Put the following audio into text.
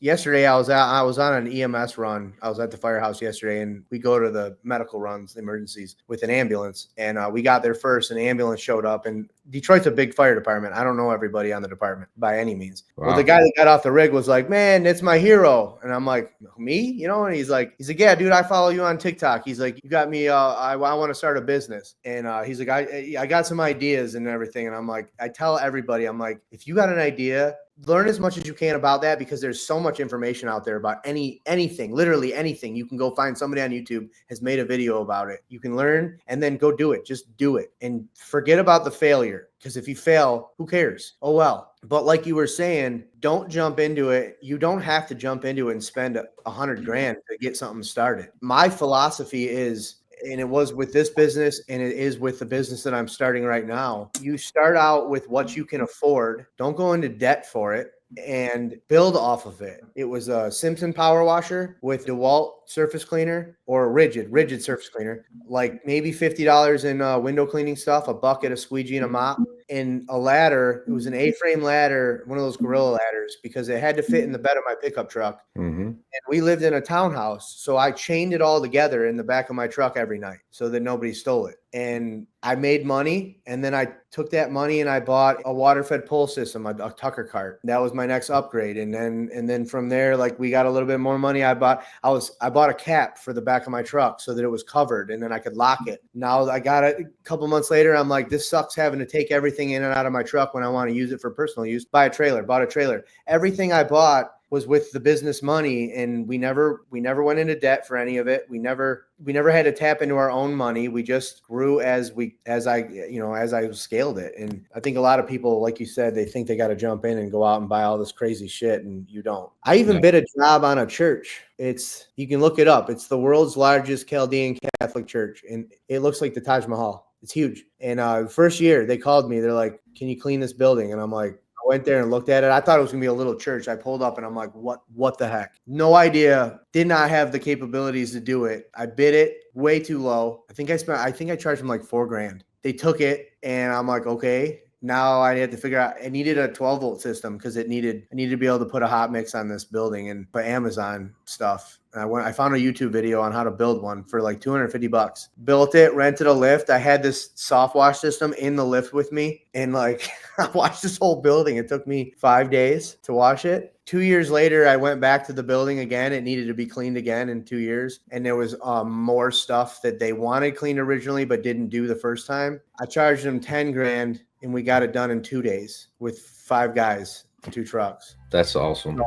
Yesterday, I was on an EMS run. I was at the firehouse yesterday, and we go to the medical runs, the emergencies, with an ambulance. And we got there first, and the ambulance showed up. And Detroit's a big fire department. I don't know everybody on the department by any means. Wow. Well, the guy that got off the rig was like, "Man, that's my hero." And I'm like, "Me?" You know? And he's like, "Yeah, dude, I follow you on TikTok." He's like, "You got me. I want to start a business." And he's like, I got some ideas and everything. And I'm like, I tell everybody, I'm like, if you got an idea, learn as much as you can about that, because there's so much information out there about anything, literally anything. You can go find somebody on YouTube has made a video about it. You can learn and then go do it. Just do it and forget about the failure. Because if you fail, who cares? Oh, well. But like you were saying, don't jump into it. You don't have to jump into it and spend $100,000 to get something started. My philosophy is, and it was with this business, and it is with the business that I'm starting right now, you start out with what you can afford. Don't go into debt for it, and build off of it. It was a Simpson power washer with DeWalt surface cleaner, or rigid surface cleaner, like maybe $50 in window cleaning stuff, a bucket, a squeegee, and a mop, and a ladder. It was an A-frame ladder, one of those Gorilla ladders, because it had to fit in the bed of my pickup truck. Mm-hmm. And we lived in a townhouse, so I chained it all together in the back of my truck every night so that nobody stole it. And I made money, and then I took that money and I bought a water-fed pull system, a Tucker cart. That was my next upgrade. And then from there, like, we got a little bit more money. I bought a cap for the back of my truck so that it was covered, and then I could lock it. Now I got it a couple months later. I'm like, this sucks having to take everything in and out of my truck when I want to use it for personal use. Bought a trailer. Everything I bought was with the business money, and we never went into debt for any of it. We never had to tap into our own money. We just grew as I scaled it. And I think a lot of people, like you said, they think they got to jump in and go out and buy all this crazy shit, and you don't. I even bid a job on a church. You can look it up. It's the world's largest Chaldean Catholic church, and it looks like the Taj Mahal. It's huge. And first year they called me. They're like, "Can you clean this building?" And I'm like, I went there and looked at it. I thought it was going to be a little church. I pulled up and I'm like, what the heck? No idea. Did not have the capabilities to do it. I bid it way too low. I think I charged them like $4,000. They took it, and I'm like, okay. Now I had to figure out, I needed a 12-volt system because I needed to be able to put a hot mix on this building and put Amazon stuff. And I found a YouTube video on how to build one for like $250. Built it, rented a lift. I had this soft wash system in the lift with me, and like I washed this whole building. It took me 5 days to wash it. 2 years later, I went back to the building again. It needed to be cleaned again in 2 years. And there was more stuff that they wanted cleaned originally, but didn't do the first time. I charged them $10,000, and we got it done in 2 days with 5 guys and 2 trucks. That's awesome.